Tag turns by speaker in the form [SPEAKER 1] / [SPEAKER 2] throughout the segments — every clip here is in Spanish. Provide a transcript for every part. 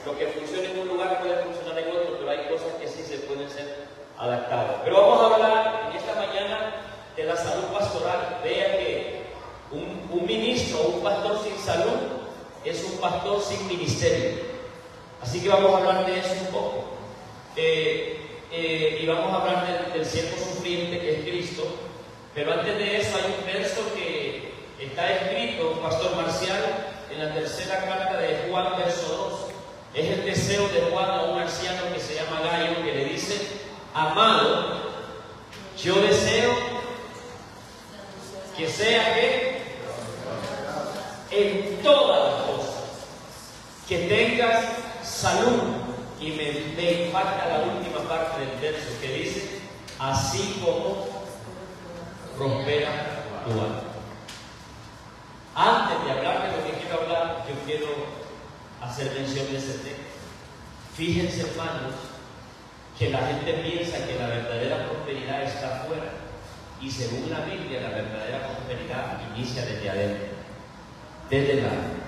[SPEAKER 1] Lo que funciona en un lugar puede funcionar en otro, pero hay cosas que sí se pueden ser adaptadas. Pero vamos a hablar en esta mañana de la salud pastoral. Vea que un ministro o un pastor sin salud es un pastor sin ministerio. Así que vamos a hablar de eso un poco. Y vamos a hablar del siervo sufriente que es Cristo. Pero antes de eso hay un verso que está escrito, Pastor Marcial, en la tercera carta de Juan, verso 2. Es el deseo de Juan a un anciano que se llama Gallo, que le dice: amado, yo deseo que sea que en todas las cosas que tengas salud. Y me impacta la última parte del verso que dice: así como prospera tu alma. Antes de hablar de lo que quiero hablar, yo quiero hacer mención de ese texto. Fíjense, hermanos, que la gente piensa que la verdadera prosperidad está afuera, y según la Biblia, la verdadera prosperidad inicia desde adentro, desde el alma.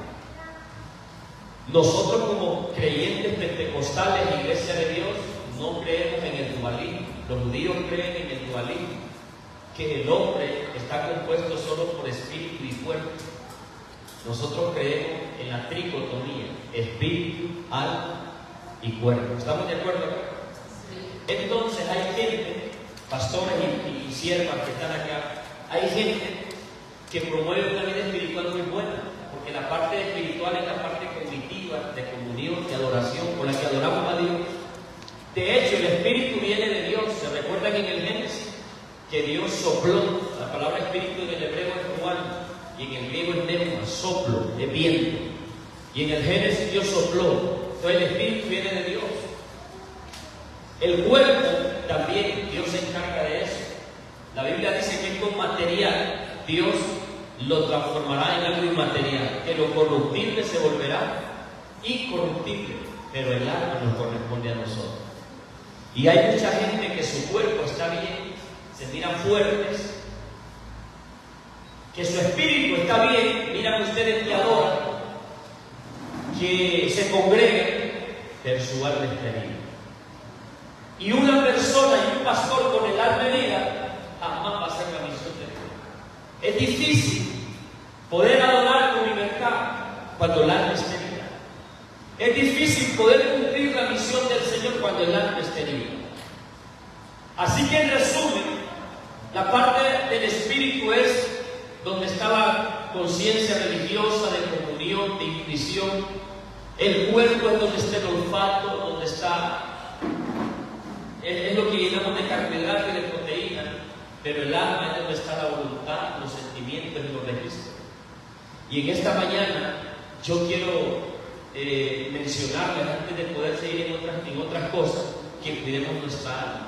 [SPEAKER 1] Nosotros, como creyentes pentecostales, Iglesia de Dios, no creemos en el dualismo. Los judíos creen en el dualismo, que el hombre está compuesto solo por espíritu y cuerpo. Nosotros creemos en la tricotomía: espíritu, alma y cuerpo. ¿Estamos de acuerdo? Sí. Entonces hay gente, pastores y siervas que están acá, hay gente que promueve una vida espiritual muy buena, porque la parte espiritual es la parte cognitiva, de comunión, de adoración, con la que adoramos a Dios. De hecho, el espíritu viene de Dios. ¿Se recuerdan en el Génesis que Dios sopló? La palabra espíritu en el hebreo es ruán, y en el griego es pneuma, soplo, de viento. Y en el Génesis Dios sopló. Entonces el espíritu viene de Dios. El cuerpo también, Dios se encarga de eso. La Biblia dice que con material Dios lo transformará en algo inmaterial, que lo corruptible se volverá incorruptible, pero el alma nos corresponde a nosotros. Y hay mucha gente que su cuerpo está bien, se miran fuertes, que su espíritu está bien, miran ustedes que adoran, que se congregan, pero su alma está herida. Y una persona y un pastor con el alma herida jamás va a hacer la misión de Dios. Es difícil poder adorar con libertad cuando el alma está herida. Es difícil poder cumplir la misión del Señor cuando el alma está herida. Así que, en resumen, la parte del espíritu es donde está la conciencia religiosa, de comunión, de intuición. El cuerpo es donde está el olfato, donde está, es lo que llenamos de carbohidratos y de proteínas. Pero el alma es donde está la voluntad, los sentimientos y los registros. Y en esta mañana yo quiero mencionarles, antes de poder seguir en otras cosas, que cuidemos nuestra alma.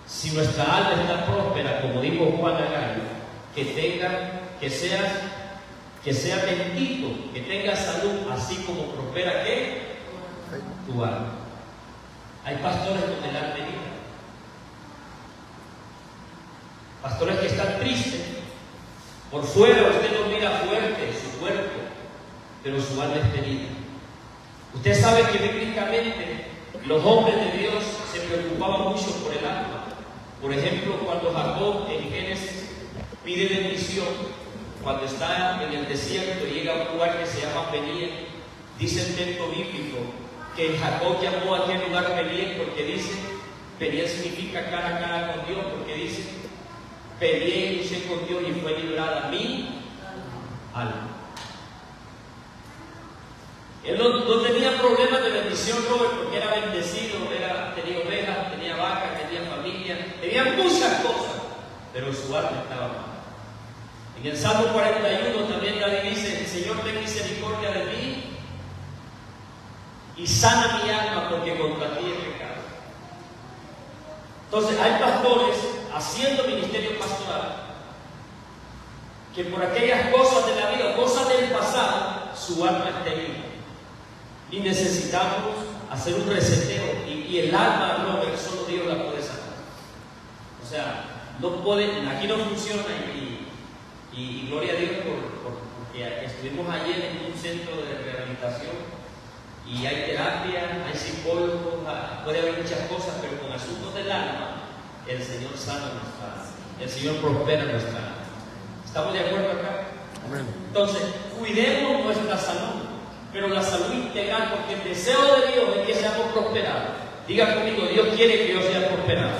[SPEAKER 1] Si nuestra alma está próspera, como dijo Juan Agallo, que sea bendito, que tenga salud, así como prospera ¿qué? Tu alma. Hay pastores con el alma herida. Pastores que están tristes. Por fuera usted lo mira fuerte, su cuerpo, pero su alma es herida. Usted sabe que bíblicamente los hombres de Dios se preocupaban mucho por el alma. Por ejemplo, cuando Jacob en Génesis pide bendición, cuando está en el desierto y llega a un lugar que se llama Peniel, dice el texto bíblico que Jacob llamó a aquel lugar Peniel porque dice, Peniel significa cara a cara con Dios, porque dice, peleé y luché con Dios y fue librada mi alma. Él no tenía problemas de bendición, Robert, porque era bendecido, tenía ovejas, tenía vacas, tenía familia, tenía muchas cosas, pero su alma estaba mal. En el Salmo 41 también David dice, el Señor ten misericordia de mí y sana mi alma, porque contra ti he pecado. Entonces hay pastores haciendo ministerio pastoral que por aquellas cosas de la vida, cosas del pasado, su alma está herida. Y necesitamos hacer un reseteo. Y el alma, Robert, solo Dios la puede sacar. O sea, no puede, aquí no funciona. Y gloria a Dios porque estuvimos ayer en un centro de rehabilitación Y hay terapia, hay psicólogos, puede haber muchas cosas, pero con asuntos del alma, el Señor sana nuestra alma, el Señor prospera nuestra alma. ¿Estamos de acuerdo acá? Amén. Entonces, cuidemos nuestra salud, pero la salud integral, porque el deseo de Dios es que seamos prosperados. Diga conmigo, Dios quiere que yo sea prosperado.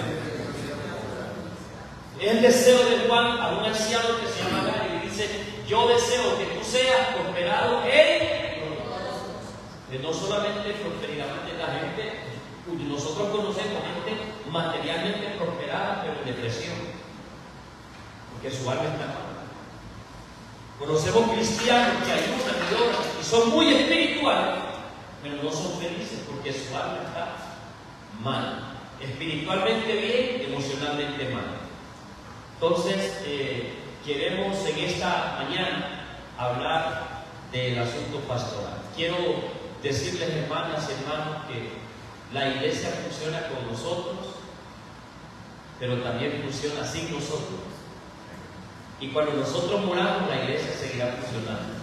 [SPEAKER 1] Es el deseo de Juan a un anciano que se llama Gary, y dice: yo deseo que tú seas prosperado en... No solamente prosperidad de la gente, nosotros conocemos gente materialmente prosperada, pero en depresión, porque su alma está mal. Conocemos cristianos que ayudan y oran y son muy espirituales, pero no son felices porque su alma está mal. Espiritualmente bien, emocionalmente mal. Entonces, queremos en esta mañana hablar del asunto pastoral. Quiero decirles, hermanas y hermanos, que la iglesia funciona con nosotros, pero también funciona sin nosotros. Y cuando nosotros moramos, la iglesia seguirá funcionando.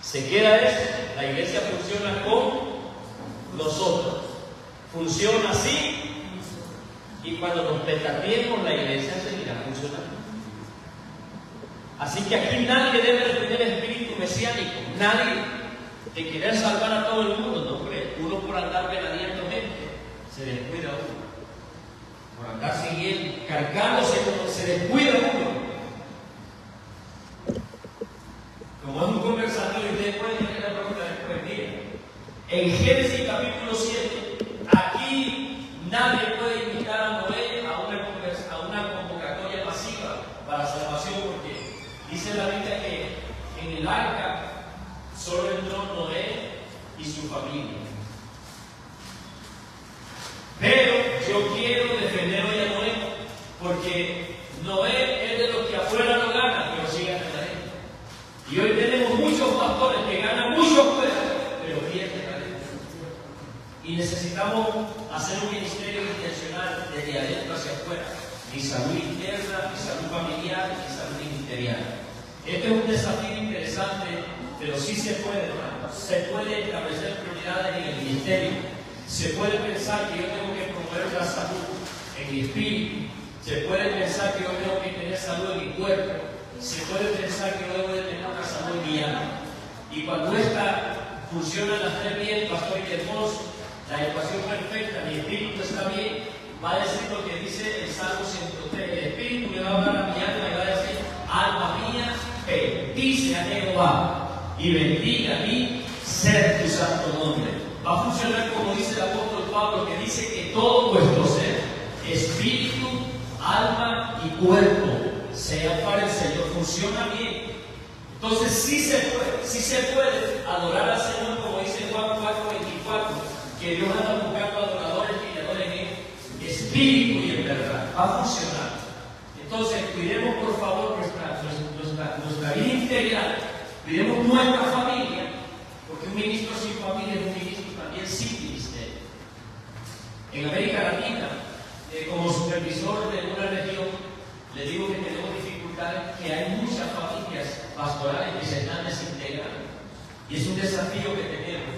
[SPEAKER 1] Se queda eso, la iglesia funciona con nosotros. Funciona así, y cuando nos petateemos, la iglesia seguirá funcionando. Así que aquí nadie debe de tener espíritu mesiánico, nadie de querer salvar a todo el mundo, no cree. Uno por andar venadeando gente, se descuida uno. Por andar siguiendo, cargándose, como se descuida uno. Como es un conversatorio, ustedes pueden tener la pregunta después del día. En Génesis capítulo 7, aquí nadie puede invitar a Noé a una convocatoria masiva para salvación, porque dice la Biblia que en el arca solo entró Noé y su familia. Pero yo quiero defender hoy a Noé, porque Noé es de los que afuera no ganan, pero sí ganan adentro. Y hoy tenemos muchos pastores que ganan mucho afuera, pero pierden adentro. Y necesitamos hacer un ministerio intencional desde adentro hacia afuera. Mi salud interna, mi salud familiar, mi salud ministerial. Este es un desafío interesante, pero sí se puede, hermano. Se puede establecer prioridades en el ministerio. Se puede pensar que yo tengo que promover la salud en mi espíritu. Se puede pensar que yo tengo que tener salud en mi cuerpo. Se puede pensar que yo debo de tener una salud en mi alma. Y cuando esta funciona las tres bien, pastor y hermoso, la ecuación perfecta, mi espíritu está bien, va a decir lo que dice el Salmo 103. El espíritu le va a hablar a mi alma y va a decir: alma mía, bendice a Jehová y bendiga a mí ser tu santo nombre. Va a funcionar como dice el apóstol Pablo, que dice que todo vuestro ser, espíritu, alma y cuerpo, sea para el Señor. Funciona bien. Entonces sí se puede adorar al Señor, como dice Juan 4:24, que Dios anda buscando adoradores que le adoren en espíritu y en verdad. Va a funcionar. Entonces, cuidemos por favor nuestra vida integral, cuidemos nuestra familia, porque un ministro sin familia es un ministro también sin ministerio. En América Latina, como supervisor de una región, le digo que tenemos dificultades, que hay muchas familias pastorales que se están desintegrando. Y es un desafío que tenemos,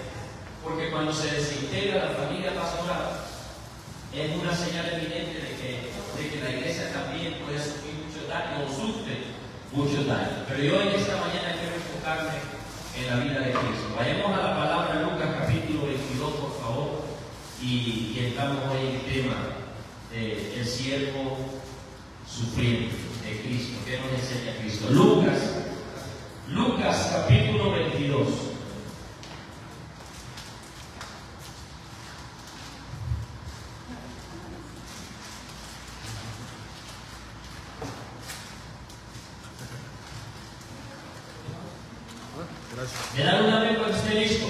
[SPEAKER 1] porque cuando se desintegra la familia pastoral, es una señal evidente de que la iglesia también puede sufrir mucho daño o sufre mucho daño. Pero yo en esta mañana quiero enfocarme en la vida de Cristo. Vayamos a la palabra Lucas capítulo 22, por favor, y entramos hoy en el tema del siervo sufriente de Cristo. ¿Qué nos enseña Cristo? Lucas capítulo 22. ¿Me dan una vez cuando esté listo?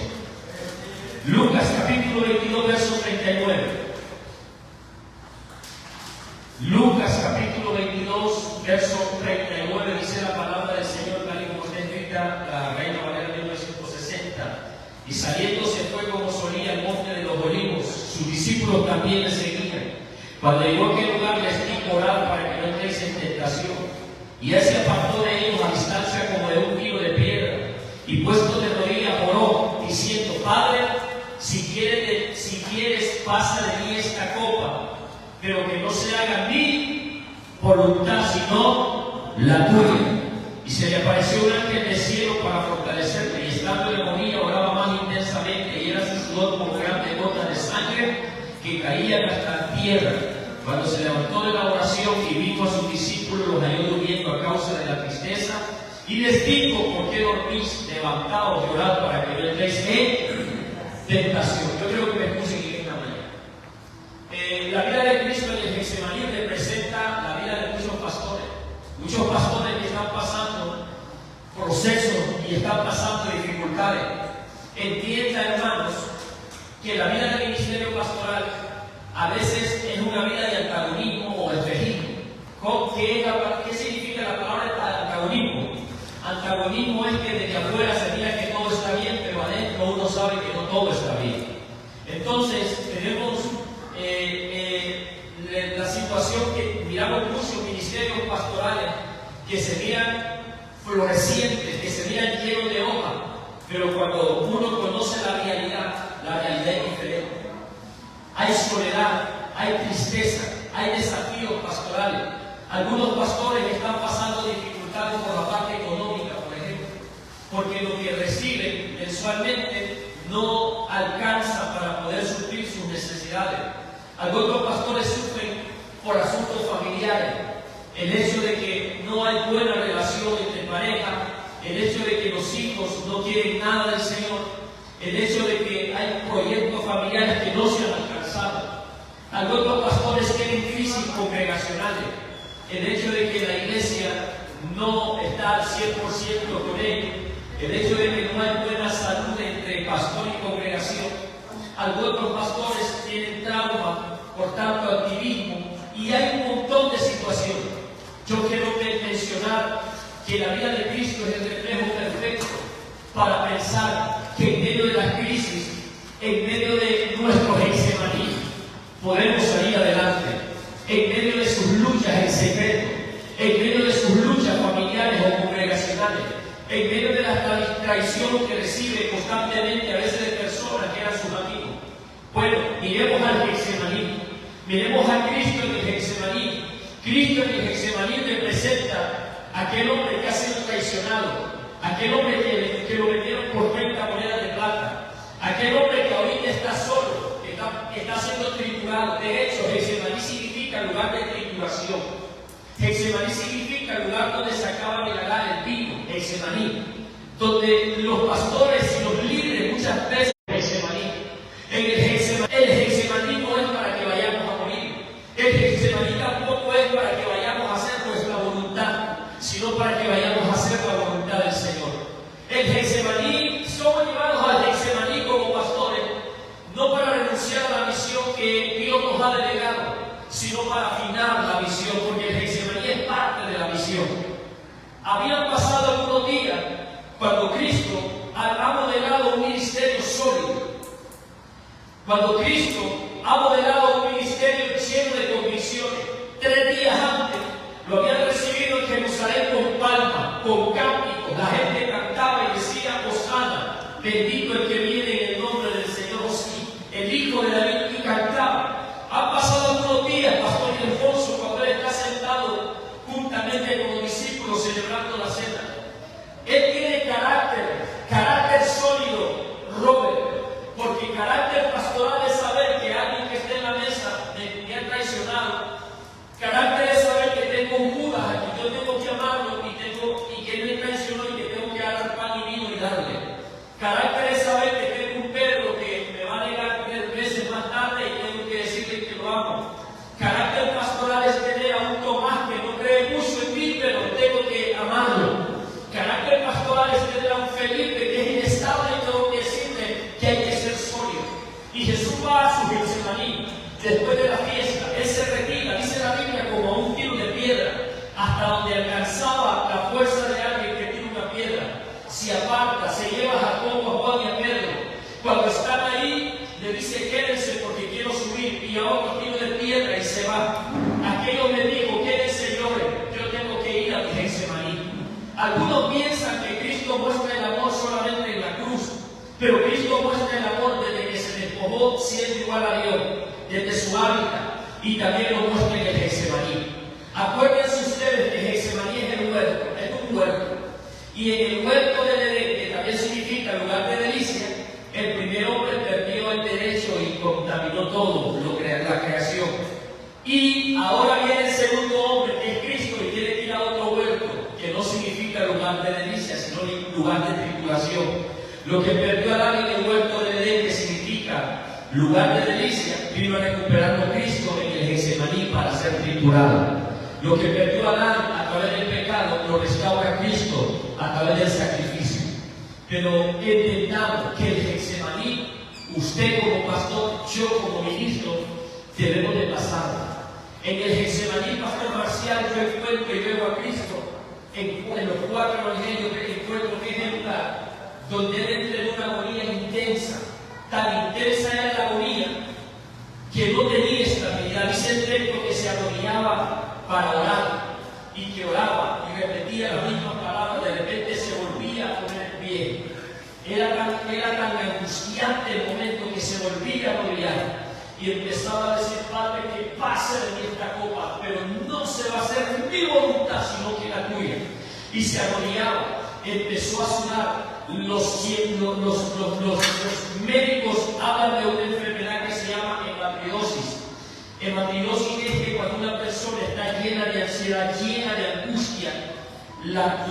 [SPEAKER 1] Lucas capítulo 22, verso 39. Lucas capítulo 22, verso 39, dice la palabra del Señor, tal y como está escrita la Reina Valera de 1960. Y saliendo se fue como solía al monte de los olivos. Sus discípulos también le seguían. Cuando llegó a aquel lugar, les dijo: orad para que no entréis en tentación. Y él se apartó de ellos a distancia como de 1 kilo de piedra. Y puesto de rodillas oró, diciendo:
[SPEAKER 2] haga mi voluntad, sino la tuya. Y se le apareció un ángel del cielo para fortalecerme, y estando en agonía oraba más intensamente, y era su sudor como grandes gotas de sangre que caían hasta la tierra. Cuando se levantó de la oración y vino a sus discípulos, los halló durmiendo a causa de la tristeza, y les dijo: ¿por qué dormís? Levantaos y orad para que no entréis en tentación. Yo creo que me puse aquí esta mañana. La vida de Cristo en el Getsemaní representa la vida de muchos pastores. Muchos pastores que están pasando procesos y están pasando dificultades. Entienda, hermanos, que la vida del ministerio pastoral a veces es una vida de antagonismo o espejismo. ¿Qué significa la palabra antagonismo? Antagonismo es que desde afuera se diga que todo está bien, pero adentro uno sabe que no todo está bien. Entonces tenemos la situación que miramos muchos ministerios pastorales que se miran florecientes, que se miran llenos de hojas, pero cuando uno conoce la realidad es diferente. Hay soledad, hay tristeza, hay desafíos pastorales. Algunos pastores están pasando dificultades por la parte económica, por ejemplo, porque lo que reciben mensualmente no alcanza para poder suplir sus necesidades. Algunos pastores sufren por asuntos familiares, el hecho de que no hay buena relación entre pareja, el hecho de que los hijos no quieren nada del Señor, el hecho de que hay proyectos familiares que no se han alcanzado. Algunos pastores tienen crisis congregacionales, el hecho de que la iglesia no está al 100% con ellos, el hecho de que no hay buena salud entre pastor y congregación. Algunos pastores tienen trauma por tanto activismo, y hay un montón de situaciones. Yo quiero mencionar que la vida de Cristo es el reflejo perfecto para pensar que en medio de las crisis, en medio de nuestros Getsemaní, podemos salir adelante, en medio de sus luchas en secreto, en medio de sus luchas familiares o congregacionales, en medio de la traición que recibe constantemente a veces de personas que eran sus amigos. Bueno, miremos al Getsemaní, miremos a Cristo en el Getsemaní. Cristo en el Getsemaní representa a aquel hombre que ha sido traicionado, aquel hombre que lo vendieron por 30 monedas de plata, aquel hombre que ahorita está solo, que está siendo triturado. De hecho, Getsemaní significa lugar de trituración. Getsemaní significa lugar donde se acaba de regalar el vino, Getsemaní, donde los pastores y los líderes muchas veces Getsemaní. El Getsemaní no es para que vayamos a morir. El Getsemaní tampoco es para que vayamos a hacer nuestra voluntad, sino para que vayamos a hacer la voluntad del Señor. El Getsemaní, somos llevados al Getsemaní como pastores, no para renunciar a la misión que Dios nos ha delegado, sino para afinar la misión, porque el Getsemaní es parte de la misión. Habían pasado algunos días cuando Cristo ha modelado un ministerio sólido. Cuando Cristo ha modelado un ministerio lleno de convicciones. 3 días antes lo habían recibido en Jerusalén con palmas, con cánticos. La gente cantaba y decía: Hosana, bendito el que viene en el nombre del Señor, sí, el Hijo de David, y cantaba. Han pasado algunos días, Pastor Ildefonso, cuando él está sentado juntamente con los discípulos celebrando la cena. Él tiene carácter sólido, Robert, porque carácter pastoral es saber que alguien que esté en la mesa me ha traicionado. Carácter es saber que tengo un Judas a quien yo tengo que amarlo y que me traicionó y que tengo que agarrar pan y vino y darle. Carácter es saber que tengo un Pedro que me va a negar 3 veces más tarde y tengo que decirle que lo amo. Carácter pastoral es tener a un Tomás que no cree mucho en mí, pero tengo que amarlo. Carácter pastoral es tener a un Felipe que es inestable y tengo que decirle que hay que ser sólido. Y Jesús va a su Getsemaní después de la fiesta. Él se retira, dice la Biblia, como a un tiro de piedra, hasta donde alcanzaba la fuerza de alguien que tira una piedra. Se aparta, se lleva a Jacobo, a Juan y a Pedro. Cuando están ahí, le dice: quédense porque quiero subir. Y a otro tiro de piedra y se va. Aquello me dijo: quédense, lloren, yo tengo que ir a mi Getsemaní. Algunos piensan que Cristo muestra el amor solamente en la cruz, pero Cristo muestra el amor desde que se despojó siendo igual a Dios, desde su hábitat. y también lo muestra en el Getsemaní. Acuérdense ustedes que Getsemaní es el huerto, es un huerto. Y en el huerto del Edén, que también significa lugar de delicia, el primer hombre perdió el derecho y contaminó todo la creación. Y ahora viene el segundo hombre, que es Cristo, y quiere ir a otro huerto, que no significa lugar de delicia, sino lugar de tribulación. Lo que perdió Adán en el huerto del Edén, que significa lugar de delicia, vino a recuperarlo Cristo en el Getsemaní para ser triturado. Lo que perdió Adán a través del pecado, lo restaura Cristo a través del sacrificio. Pero entendamos que el Getsemaní, usted como pastor, yo como ministro, debemos de pasar. En el Getsemaní, pastor Marcial, yo encuentro y veo a Cristo en los 4 evangelios que encuentro que es el lugar donde él entra en una agonía intensa. Tan intensa era la agonía que no tenía estabilidad. Dice el texto que se arrodillaba para orar y que oraba y repetía las mismas palabras, de repente se volvía a poner en pie. Era tan angustiante el momento que se volvía a arrodillar y empezaba a decir: Padre, que pase de mí esta copa, pero no se va a hacer mi voluntad sino que la tuya. Y se arrodillaba, empezó a sudar. Los médicos hablan de una enfermedad que se llama hematridosis. Hematridosis es que cuando una persona está llena de ansiedad, llena de angustia, las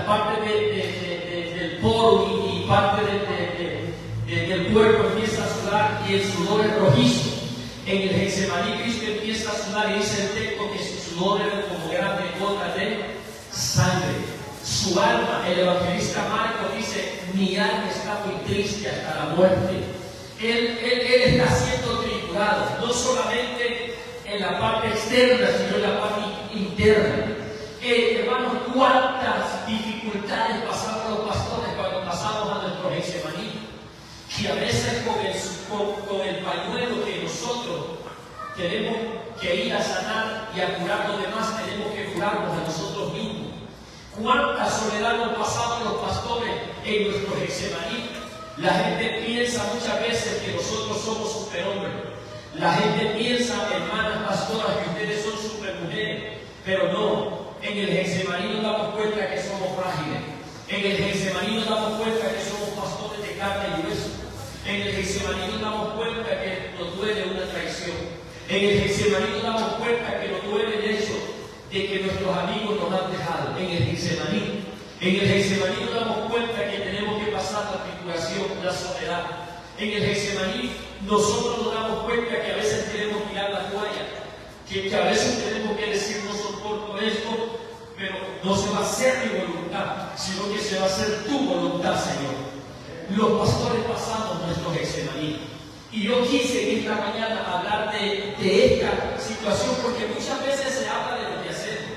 [SPEAKER 2] partes del poro y parte del cuerpo empieza a sudar y el sudor es rojizo. En el Getsemaní Cristo empieza a sudar y dice el texto que su sudor era como grandes gotas de sangre. Su alma, el evangelista Marcos dice: mi alma está muy triste hasta la muerte. Él está siendo triturado, no solamente en la parte externa, sino en la parte interna. Hermanos, cuántas dificultades pasamos los pastores cuando pasamos a nuestro Getsemaní, que a veces con el pañuelo que nosotros tenemos que ir a sanar y a curar los demás, tenemos que curarnos a nosotros mismos. Cuánta soledad nos pasamos los pastores en nuestro Getsemaní. La gente piensa muchas veces que nosotros somos superhombres. La gente piensa, hermanas pastoras, que ustedes son supermujeres, pero no. En el Getsemaní nos damos cuenta que somos frágiles. En el Getsemaní nos damos cuenta que somos pastores de carne y hueso. En el Getsemaní nos damos cuenta que nos duele una traición. En el Getsemaní nos damos cuenta que nos duele el hecho de que nuestros amigos nos han dejado. En el Getsemaní nos damos cuenta que tenemos que pasar la tribulación, la soledad. En el Getsemaní nosotros nos damos cuenta que a veces queremos tirar la toalla, que a veces tenemos que decir: no soporto esto, pero no se va a hacer mi voluntad, sino que se va a hacer tu voluntad, Señor. Los pastores pasamos nuestro Getsemaní. Y yo quise en esta mañana hablar de esta situación, porque muchas veces se habla de lo que hacemos,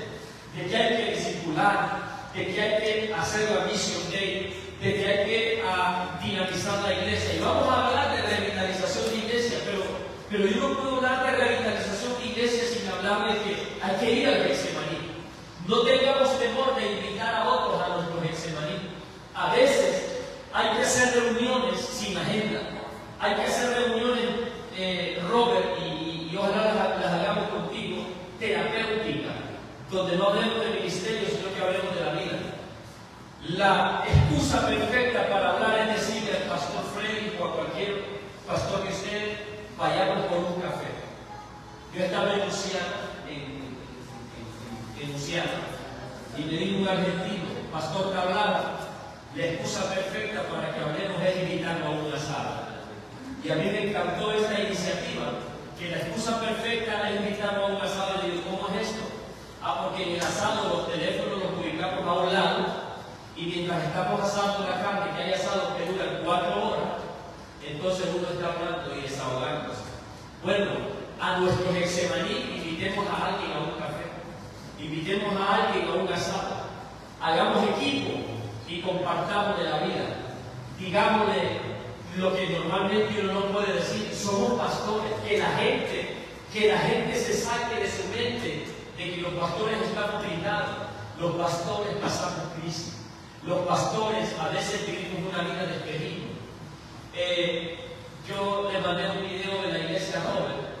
[SPEAKER 2] de que hay que discipular, de que hay que hacer la mission day, de que hay que dinamizar la iglesia. Y vamos a hablar de revitalización de iglesia, pero yo no puedo hablar de revitalización de iglesia sin hablar de que hay que ir al Getsemaní. No tengamos temor de invitar a otros a nuestro Getsemaní. A veces hay que hacer reuniones sin agenda. Hay que hacer reuniones, Robert, y ojalá las hagamos contigo, terapéuticas, donde no hablemos de ministerio, sino que hablemos de la vida. La excusa perfecta para hablar es decirle al pastor Freddy o a cualquier pastor que usted: vayamos por un café. Yo estaba en Luciana, y me dijo un argentino: pastor Tablada, la excusa perfecta para que hablemos es invitarlo a una sala. Y a mí me encantó esta iniciativa, que la excusa perfecta es invitarlo a una sala. Y digo: ¿cómo es esto? Porque en el asado los teléfonos los ubicamos a un lado, y mientras estamos asando la carne, que hay asados que duran 4 horas, entonces uno está hablando y desahogándose. Bueno, a nuestro Getsemaní invitemos a alguien a un café, invitemos a alguien a un asado, hagamos equipo y compartamos de la vida. Digámosle lo que normalmente uno no puede decir: somos pastores. Que la gente se saque de su mente de que los pastores estamos blindados. Los pastores pasamos crisis. Los pastores a veces vivimos una vida de espejismo. Yo le mandé un video de la iglesia Robert.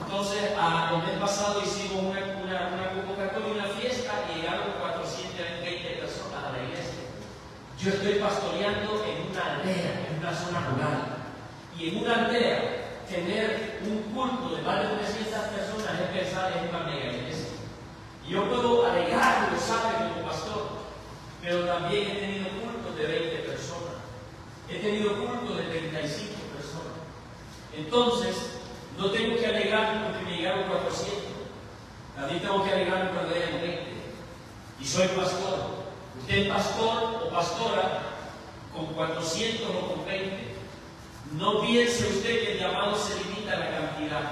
[SPEAKER 2] Entonces El mes pasado hicimos una convocatoria, una fiesta y llegaron 420 personas a la iglesia. Yo estoy pastoreando en una aldea, en una zona rural. Y en una aldea, tener un culto de más de 300 personas es pensar en una mega iglesia. Y yo puedo alegar, lo sabe como pastor, pero también he tenido cultos de 20 personas. He tenido cultos de 35 personas. Entonces, no tengo que alegar porque me llegaron 400. También tengo que alegar cuando hayan 20. Y soy pastor. Usted es pastor o pastora con 400 o con 20. No piense usted que el llamado se limita a la cantidad.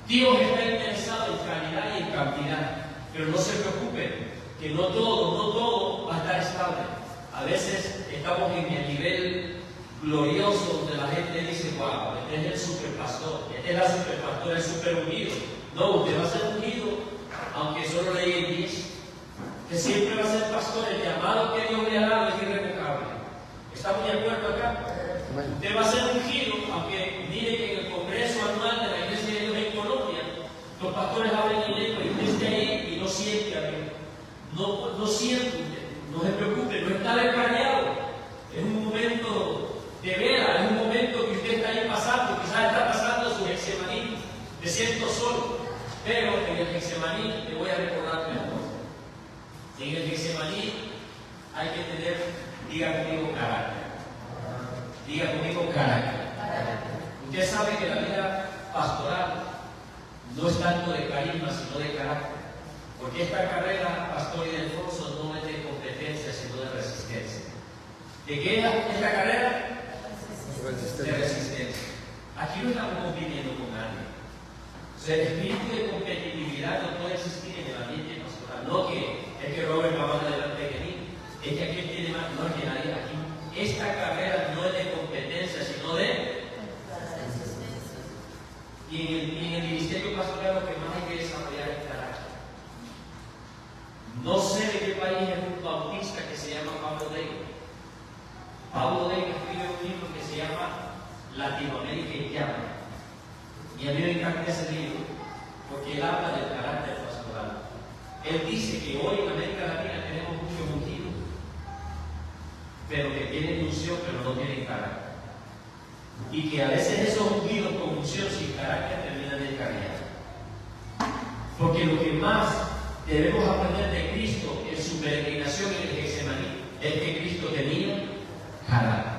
[SPEAKER 2] Dios está interesado en calidad y en cantidad. Pero no se preocupe, que no todo va a estar estable. A veces estamos en el nivel glorioso donde la gente dice, wow, este es el superpastor, este es la superpastora, el super ungido. No, usted va a ser ungido, aunque solo le lleguen 10. Que siempre va a ser pastor, el llamado que Dios le ha dado es irrevocable. ¿Estamos de acuerdo acá? Usted va a ser ungido, aunque mire que en el Congreso Anual de la Iglesia de Dios en Colombia, los pastores hablan en lengua y usted esté ahí y no siente a Dios. No siente usted, no se preocupe, no está descarriado. Es un momento de vela, es un momento que usted está ahí pasando, quizás está pasando su Getsemaní, me siento solo, pero en el Getsemaní le voy a recordar una cosa. En el Getsemaní hay que tener, diga conmigo, carácter. Diga conmigo, carácter. Usted sabe que la vida pastoral no es tanto de carisma, sino de carácter. Porque esta carrera, Pastor Ildefonso, no es de competencia, sino de resistencia. ¿De qué es esta carrera? De resistencia. Aquí no estamos compitiendo con nadie. O sea, el espíritu de competitividad no puede existir en el ambiente pastoral. No que es que Robert va más adelante que mí. Es que aquel tiene más, no es que nadie aquí. Esta carrera no es de competencia, sino de resistencia. Y en el ministerio pastoral lo que más hay que desarrollar es carácter. No sé de qué país es un bautista que se llama Pablo Deigo. Pablo Deigo escribe un libro que se llama Latinoamérica en llamas. Y a mí me encanta ese libro porque él habla del carácter pastoral. Él dice que hoy en América Latina tenemos muchos ungidos, pero que tienen unción pero no tienen carácter. Y que a veces esos ungidos con unción sin carácter terminan de cargar. Porque lo que más debemos aprender de Cristo en su peregrinación en el Getsemaní es que Cristo tenía carácter.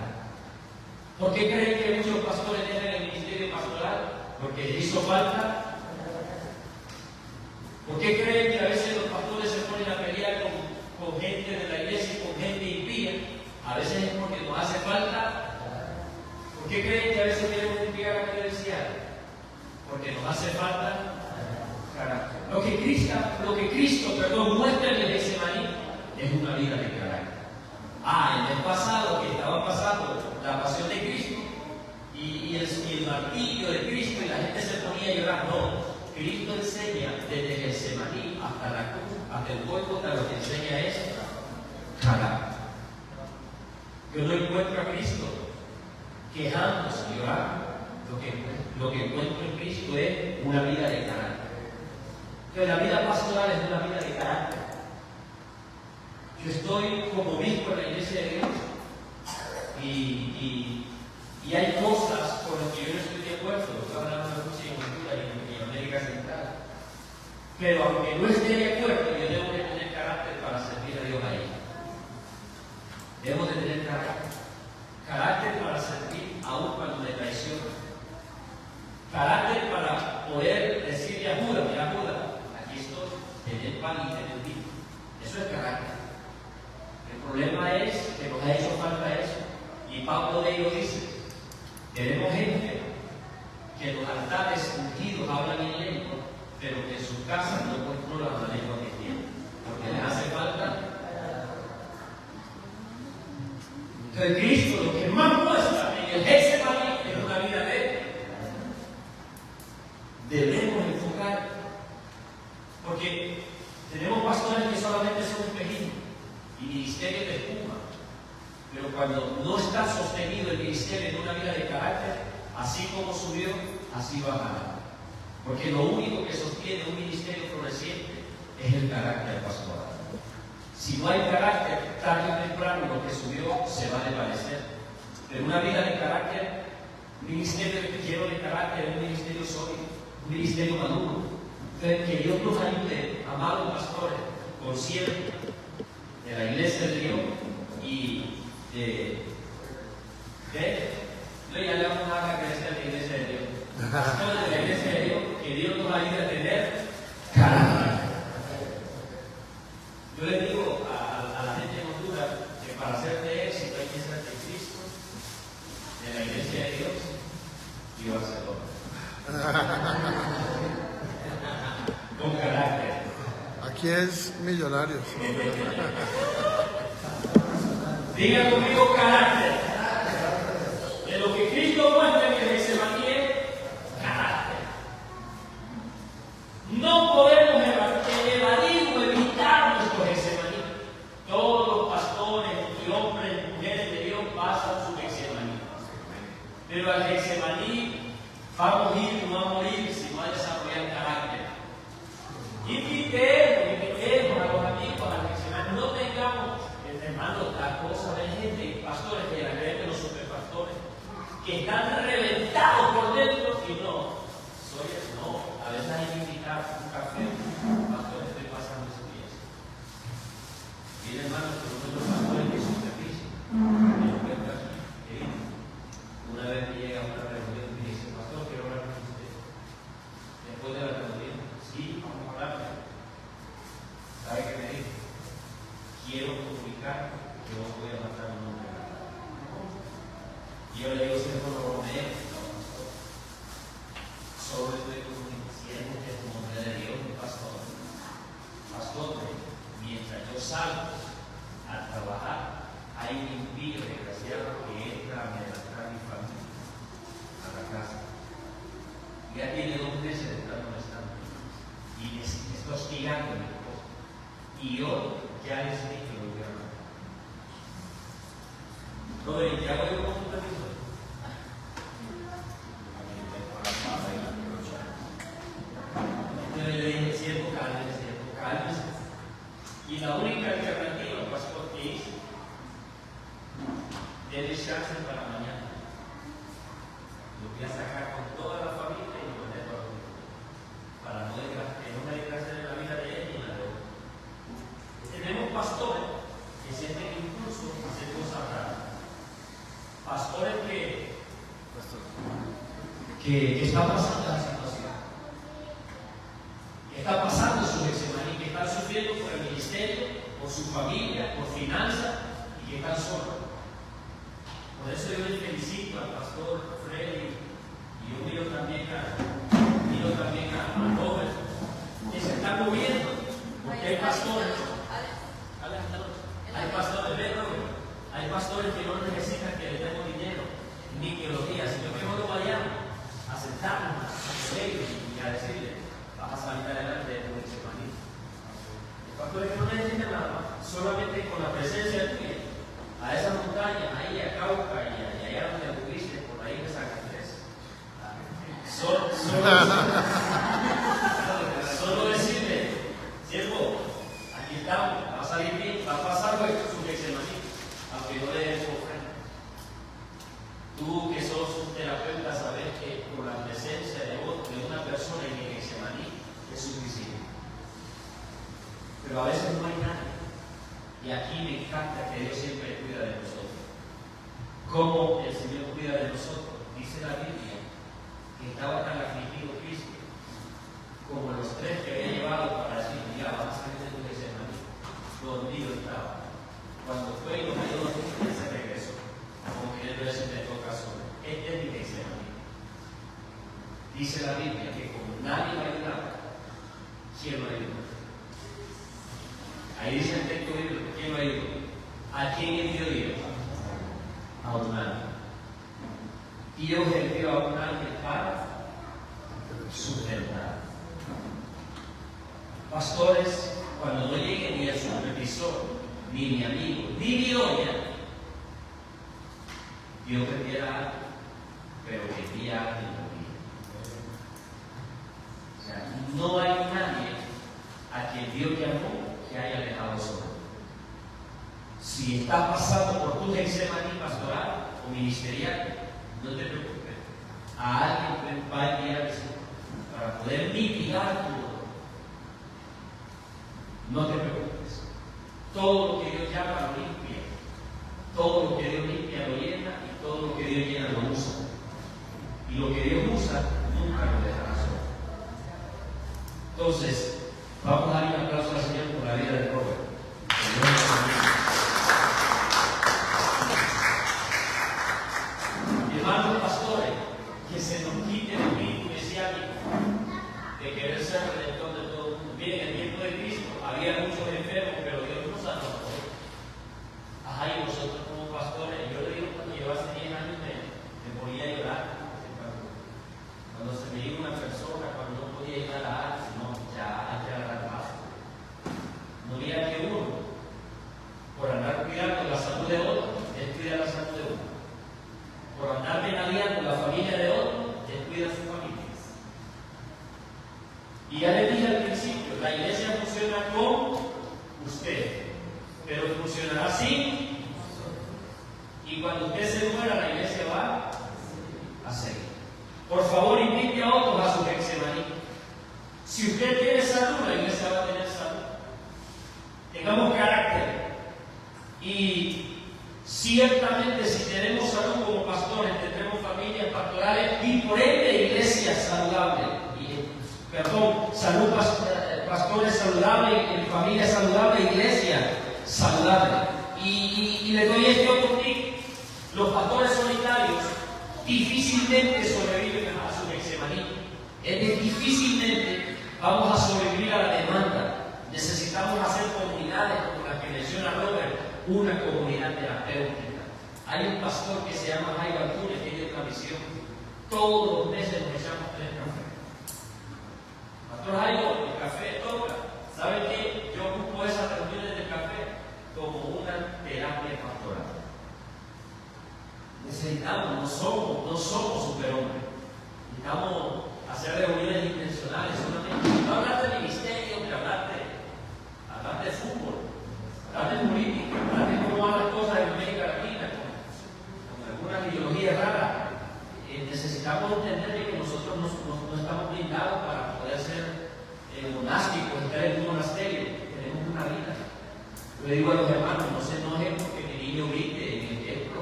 [SPEAKER 2] ¿Por qué creen que muchos pastores dejan el ministerio pastoral? Porque les hizo falta. ¿Por qué creen que a veces los pastores se ponen a pelear con gente de la iglesia y con gente impía? A veces es porque nos hace falta. ¿Por qué creen que a veces queremos llegar a credencial? Porque nos hace falta carácter. Lo que Cristo muestra en el Getsemaní es una vida de carácter. El mes pasado que estaba pasando la pasión de Cristo y el martirio de Cristo y la gente se ponía a llorar. No, Cristo enseña desde el Getsemaní hasta la cruz, hasta el Gólgota, lo que enseña es carácter. Yo no encuentro a Cristo quejándose, llorando. Lo que encuentro en Cristo es una vida de carácter. Que la vida pastoral es una vida de carácter. Yo estoy como obispo en la iglesia de Dios y hay cosas con las que yo no estoy de acuerdo. Estoy hablando de mucha cultura en América Central. Pero aunque no esté de acuerdo, yo debo de tener carácter para servir a Dios ahí. Debo de tener carácter. Carácter para servir aún cuando me traicionan. Carácter para poder decirle a Judas, mira Judas, aquí estoy, tener pan y tener vino. Eso es carácter. El problema es que nos ha hecho falta eso. Y Pablo de ellos dice, tenemos gente que en los altares ungidos hablan en lengua, pero que en sus casas no controlan la lengua que tienen, porque les hace falta. Entonces Cristo lo que más muestra en el Getsemaní es una vida de debemos enfocar, porque tenemos pastores que solamente son espejitos y ministerios de espuma, pero cuando no está sostenido el ministerio en una vida de carácter, así como subió, así bajará. Porque lo único que sostiene un ministerio floreciente es el carácter pastoral. Si no hay carácter, tarde o temprano lo que subió se va a desvanecer. Pero una vida de carácter, un ministerio lleno de carácter, un ministerio sólido, un ministerio maduro. Entonces, que Dios nos ayude, amados pastores, conscientes de la iglesia de Dios y yo ya le vamos a dar a crecer la iglesia de Dios. Pastores de la iglesia de Dios, que Dios nos ayude a tener carácter. Yo le digo a la gente en Honduras que para ser de éxito hay que ser de Cristo, de la iglesia de Dios y Barcelona. Con carácter.
[SPEAKER 3] Aquí es Millonarios.
[SPEAKER 2] Diga conmigo carácter. De lo que Cristo muestra en el Getsemaní es carácter. No podemos evadir o evitar nuestro Getsemaní. Todos los pastores y hombres y mujeres de Dios pasan su Getsemaní. Pero al Getsemaní va a morir o no va a morir si no ha desarrollado carácter. Invitemos a los amigos al Getsemaní. No tengamos, hermano, la cosa de gente, pastores que la creen de los superpastores, que están reventados por dentro y no. A veces hay que invitar un café, pastores, estoy pasando esos días. Miren, hermano, que nuestros pastores que son servicios. Una vez me llega a una reunión y me dice, pastor, quiero hablar con usted. Después de la reunión, sí, vamos a hablar. ¿Sabe qué me dijo? Quiero comunicar que no voy a matar a un hombre. Y yo le digo, Señor, por lo menos, solo estoy diciendo que es como hombre de Dios, mi pastor. Pastor, mientras yo salgo a trabajar, hay un impío desgraciado que entra a amenazar a mi familia, a la casa. Ya tiene 2 meses de estar molestando y me está hostigando a mi esposa. Y yo ya les dije que lo voy a matar. Rodri, ¿ya voy con tu permiso? Entonces le dije, siervo, cálmese. Y la única alternativa, pastor, que hice, denle chance para mañana. Lo voy a sacar con toda la familia y lo meto a dormir. Para que no me desgracie de la vida de él ni la de otro. Tenemos pastores que sienten impulso a hacer cosas raras. Pastores que están pasando la situación. Que están pasando su Getsemaní, que están sufriendo por el ministerio, por su familia, por finanzas y que están solos. Por eso yo le felicito al pastor Freddy y yo miro también a Robert que se están moviendo, porque hay pastores. Hay pastores que no necesitan que le demos dinero ni que los días, sino que mejor vayamos a sentarnos con ellos y a decirles, vas a salir adelante de tu Getsemaní. Pastores que no necesitan nada más, solamente con la presencia tuya, a esa montaña, ahí a Cauca y allá donde anduviste, por ahí de San Andrés. Solo decirle, siervo, aquí estamos, va a salir bien, va a pasar su Getsemaní, aunque no le den su ofrenda. Tú que sos un terapeuta sabes que por la presencia de una persona en el Getsemaní es suficiente. Pero a veces no hay nadie. Y aquí me encanta que Dios siempre cuida de nosotros. ¿Cómo el Señor cuida de nosotros? Dice la Biblia que estaba tan afligido Cristo como los 3 que había llevado para decir, ya vas a salir de tu Getsemaní. Dormido estaba. Cuando fue y lo dio dormido, se regresó. Como que él se me toca solo. Este es mi Getsemaní. Dice la Biblia que como nadie va a ayudar, ¿quién va a ayudar? Ahí dice el texto bíblico, ¿quién va a ayudar? ¿A quién envió Dios? A un ángel. Dios envió a un ángel para sustentar. Pastores, cuando no llegue ni el supervisor, ni mi amigo, ni mi doña, Dios enviará algo, pero que envía a alguien también. no te preocupes. A alguien va a enviar eso para poder mitigar tu dolor. No te preocupes. Todo lo que Dios llama lo limpia. Todo lo que Dios limpia lo llena y todo lo que Dios llena lo usa. Y lo que Dios usa nunca lo dejará solo. Entonces, vamos a darle un aplauso al Señor por la vida de Robert. Hermanos pastores, que se nos quite el espíritu mesiánico de querer ser redentor de todo el mundo. Miren, en el tiempo de Cristo había muchos enfermos, pero Dios nos sanó a todos. Ajá, y nosotros como pastores, yo le digo que yo hace 10 años me ponía a llorar. Cuando se me iba una persona, cuando no podía llegar a alguien, no, ya hay que agarrar paso. No había que uno, por andar cuidando la salud de otro, descuida la salud de uno. Por andar penaleando la familia de otro, descuida su familia. Y ya les dije al principio, la iglesia funciona con usted, pero funcionará así. Y cuando usted se muera, la iglesia va a seguir. Por favor, invite a otros a su Getsemaní. Si usted tiene salud, la iglesia va a tener salud. Tengamos carácter. Y ciertamente, si tenemos salud como pastores, tendremos familias pastorales y por ende iglesias saludables. Salud, pastores saludables, familias saludables, iglesia saludable. Y le doy este otro tip. Los pastores solitarios difícilmente sobreviven a su Getsemaní. Difícilmente vamos a sobrevivir a la demanda. Necesitamos hacer comunidades como las que menciona Robert, una comunidad terapéutica. Hay un pastor que se llama Jairo Antunes, que tiene una visión. Todos los meses nos echamos 3 cafés. Pastor Jairo, el café toca. ¿Saben qué? Yo ocupo esas reuniones de café como una terapia pastoral. Necesitamos, no somos superhombres. Necesitamos hacer reuniones intencionales solamente. No hablar de ministerio, ni hablar de fútbol, hablar de política, hablar de cómo van las cosas en América Latina, con algunas ideologías raras. Necesitamos entender que nosotros no estamos blindados para poder ser monásticos, estar en un monasterio. Tenemos una vida. Yo le digo a los hermanos, no se enojen porque mi niño grite en el templo.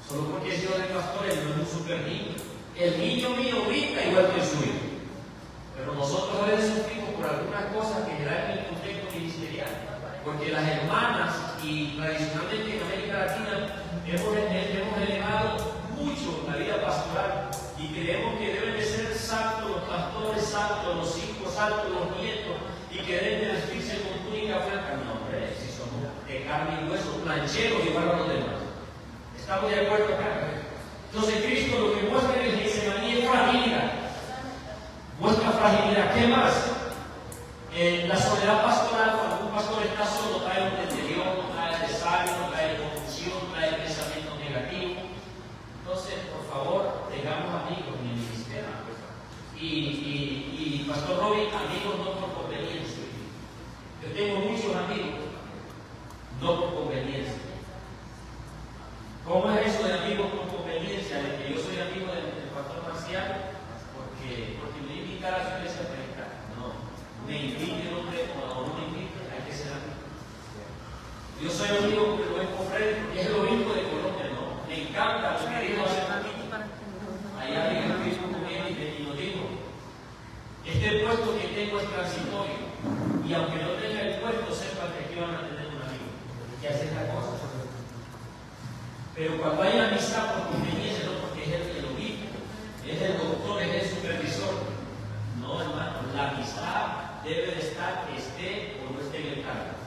[SPEAKER 2] Solo porque es hijo de pastores, no es un super niño. El niño mío grita igual que el suyo. Pero nosotros a veces sufrimos por algunas cosas que dan en el contexto ministerial. Porque las hermanas, y tradicionalmente en América Latina, hemos elevado mucho la vida pastoral y creemos que deben de ser santos los pastores, santos los hijos, santos los nietos, y que deben de vestirse con túnica blanca. No, hombre, si somos de carne y hueso, plancheros igual a los demás. ¿Estamos de acuerdo acá? Entonces Cristo lo que muestra en el Getsemaní es fragilidad. Muestra fragilidad. ¿Qué más? La soledad pastoral, cuando un pastor está solo, trae un deterioro, trae desánimo, trae confusión, trae pensamientos negativos. Entonces, por favor, tengamos amigos en el ministerio. Y Pastor Robin, amigos no por conveniencia. Yo tengo muchos amigos, no por conveniencia. ¿Cómo es eso de amigos por conveniencia? De que yo soy amigo del pastor Marcial porque me invita a la iglesia a predicar. No, me invite el hombre o no me invite, hay que ser amigo. Yo soy amigo de Rubén Freddy porque es el obispo de Colombia, ¿no? Me encanta lo que dijo hace poquito. Allá en el obispo con él y nos dijo: este puesto que tengo es transitorio y aunque no tenga el puesto, sepa que aquí van a tener un amigo que hace esta cosa. Pero cuando hay amistad por conveniencia, no porque es el obispo, es el doctor, es el supervisor. No, hermano, la amistad debe de estar, esté o no esté en el cargo.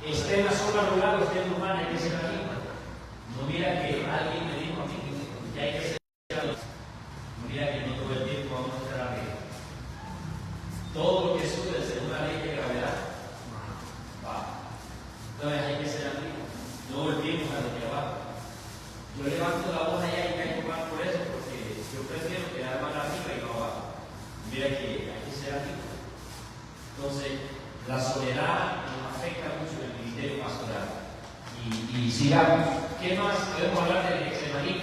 [SPEAKER 2] Esté en la zona rural o esté en urbana, hay que ser amigo. No mira que alguien me dijo a mí que hay que ser amigo. No mira que no todo el tiempo vamos a estar arriba. Todo lo que sube según la ley de gravedad va. Entonces hay que ser amigos. No volvimos a lo que abajo. Yo levanto la voz allá y caigo mal por eso, porque yo prefiero quedar mal arriba y no abajo. Mira que hay que ser amigos. Entonces, la soledad nos afecta mucho en el ministerio pastoral. Y sigamos. ¿Qué más podemos hablar del Getsemaní?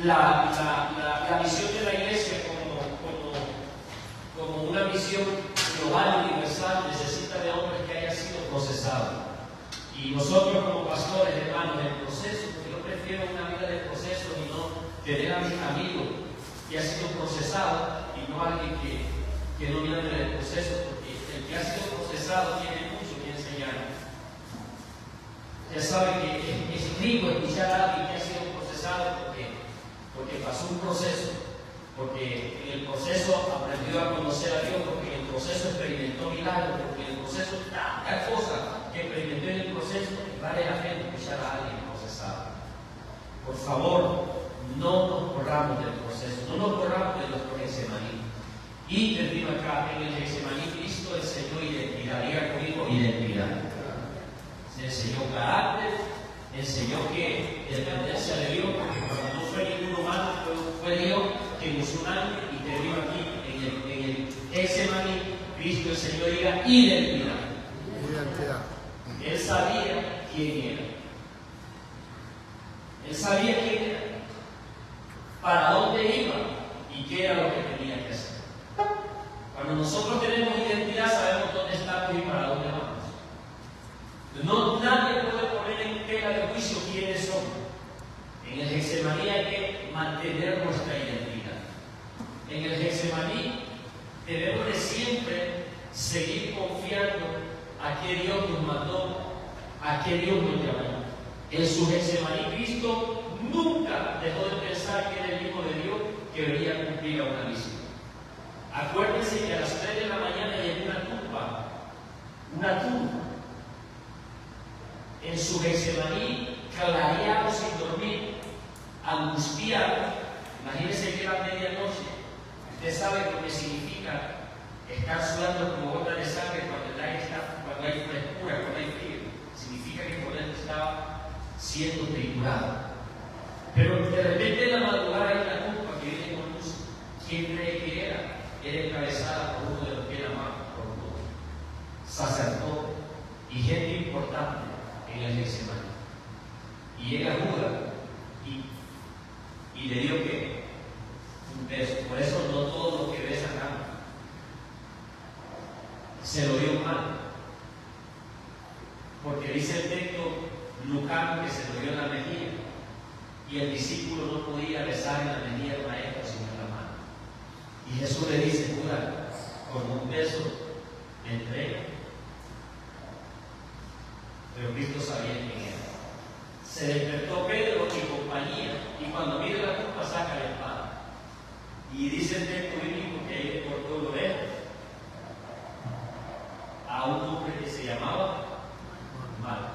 [SPEAKER 2] La misión de la iglesia como una misión global, universal, necesita de hombres que hayan sido procesados. Y nosotros como pastores, hermanos, el proceso, porque yo prefiero una vida de proceso y no tener a mis amigos que ha sido procesado y no alguien que no viene del proceso, porque el que ha sido procesado tiene mucho que enseñar. Ya saben que es rico escuchar a alguien que ha sido procesado porque pasó un proceso, porque en el proceso aprendió a conocer a Dios, porque en el proceso experimentó milagros, porque en el proceso tanta cosa que experimentó en el proceso, vale la pena escuchar a alguien procesado. Por favor, no nos corramos del proceso, no nos corramos de nuestro Getsemaní. Y termino acá, en el Getsemaní Cristo enseñó identidad, diga conmigo identidad. Se enseñó carácter, enseñó que dependencia de Dios, porque cuando no fue ningún humano, fue Dios que usó un ángel y terminó aquí en el Getsemaní. Cristo enseñó identidad. Él sabía quién era. Él sabía quién era, para dónde iba y qué era lo que tenía que hacer. Cuando nosotros tenemos identidad, sabemos dónde estamos y para dónde vamos. No, nadie puede poner en tela de juicio quiénes somos. En el Getsemaní hay que mantener nuestra identidad. En el Getsemaní debemos de siempre seguir confiando a que Dios nos mandó, a que Dios nos llamó. En su Getsemaní, Cristo nunca dejó de pensar que era el Hijo de Dios que venía a cumplir una misión. Acuérdense que a las 3 de la mañana llegó una tumba. En su Getsemaní, clareado sin dormir, angustiado. Imagínense que era medianoche. Usted sabe lo que significa estar sudando como gota de sangre cuando hay frescura, cuando hay frío. Significa que por dentro estaba siendo triturado. Pero de repente en la madrugada hay una tumba que viene con luz. ¿Quién cree que era? Era encabezada por uno de los que era más orgulloso, sacerdote y gente importante en el Getsemaní. Y llega Judas y le dio ¿qué? Un beso. Por eso no todos los que besan aman. Se lo dio mal. Porque dice el texto lucano que se lo dio en la mejilla. Y el discípulo no podía besar en la mejilla del maestro sino en la mano. Y Jesús le dice, Judas, con un beso me entrega. Pero Cristo sabía quién era. Se despertó Pedro y compañía, y cuando mira la tumba saca la espada. Y dice el texto bíblico que ahí le cortó el oreja a un hombre que se llamaba Marco.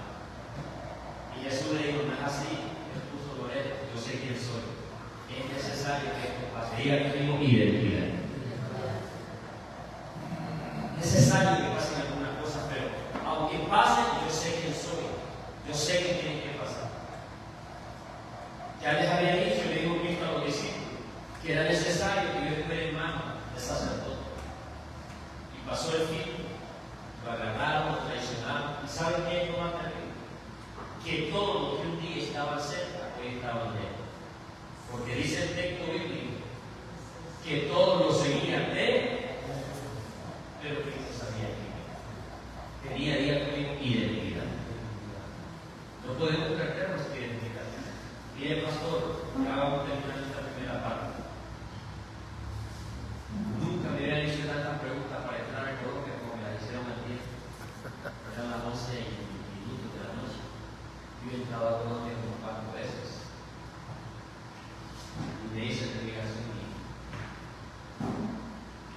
[SPEAKER 2] Y Jesús le dijo, no es así, le puso el oreja, yo sé quién soy. Es necesario que esto pase. Diga que tengo identidad. Es necesario que pasen algunas cosas, pero aunque pasen, yo sé quién soy. Yo sé que tiene que pasar. Ya les había dicho, le digo Cristo a los discípulos, que era necesario que yo estuviera en manos de sacerdote. Y pasó el tiempo, lo agarraron, lo traicionaron. ¿Y saben qué es lo más terrible? Que todo lo que un día estaba cerca, hoy estaba lejos. Porque dice el texto bíblico que todos lo seguían de él, pero Cristo sabía que tenía día conmigo identidad. No podemos perder nuestra identidad. Bien, pastor, ya vamos a terminar esta primera parte. Nunca me habían hecho tantas preguntas para entrar en Colombia como me las hicieron a ti. Eran las 11 minutos de la noche. Yo he entrado a Colombia como 4 veces. Y me hice delegación mía.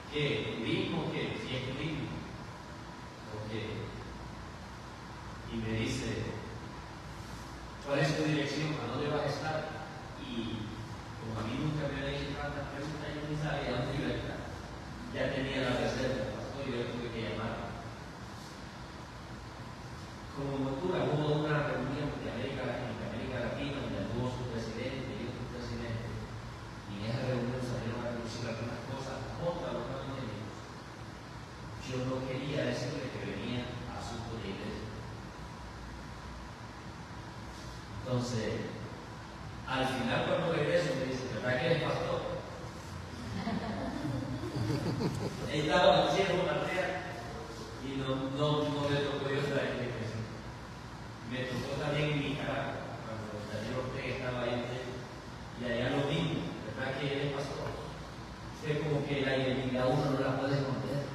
[SPEAKER 2] ¿Qué? ¿Turismo? ¿Qué? Si es turismo. ¿O qué? Y me dice, ¿cuál es tu dirección? ¿A dónde vas a estar? Y como a mí nunca me habían hecho tantas preguntas, yo ni sabía dónde iba a estar. Ya tenía la reserva, pastor, y yo tuve que llamar. Como motura, hubo una reunión de América Latina, donde anduvo su presidente y otro presidente. Y en esa reunión salieron a reducir algunas cosas contra los evangélicos. Yo no quería decirle que venía a asuntos de iglesia. Entonces, al final cuando regreso me dice, ¿verdad que eres pastor? He estado haciendo una tarea y no me tocó yo traer de crecer. Me tocó también en Nicaragua, cuando Daniel Ortega estaba ahí, y allá lo mismo, ¿verdad que eres pastor? Es como que la identidad uno no la puede esconder.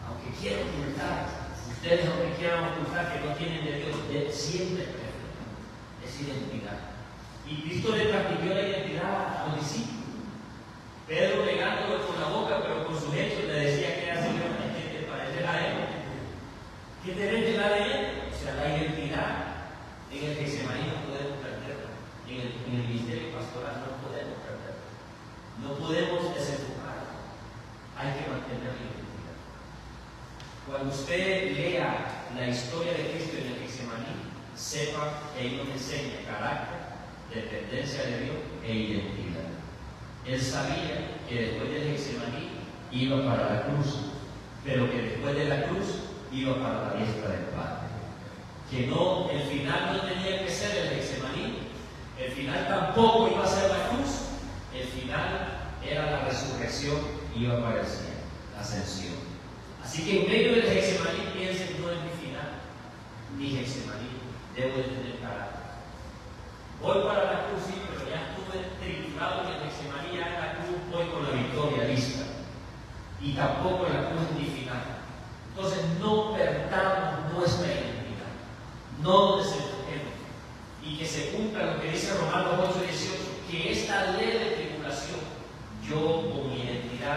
[SPEAKER 2] Aunque quiera ocultar, ustedes aunque quieran ocultar que no tienen de Dios, siempre es identidad. Y Cristo le transmitió la identidad a los discípulos. Pedro negándolo con la boca, pero con sus hechos le decía que era Señor, que te parece la de él. ¿Qué tenés de la de él? O sea, la identidad en el Getsemaní no podemos perderla. En el ministerio pastoral no podemos perderla. No podemos desenfocarla. Hay que mantener la identidad. Cuando usted lea la historia de Cristo en el Getsemaní, sepa que ahí nos enseña carácter, dependencia de Dios e identidad. Él sabía que después del Getsemaní iba para la cruz, pero que después de la cruz iba para la diestra del Padre. Que no, el final no tenía que ser el Getsemaní, el final tampoco iba a ser la cruz, el final era la resurrección y iba para el cielo, la ascensión. Así que en medio del Getsemaní piensen, no es mi final, mi Getsemaní, debo de tener carácter. Voy para la cruz, sí, pero ya estuve triturado en el Getsemaní, ya en la cruz voy con la victoria lista. Y tampoco en la cruz es mi final. Entonces no perdamos nuestra identidad, no nos desenfoquemos. Y que se cumpla lo que dice Romanos 8:18, que esta ley de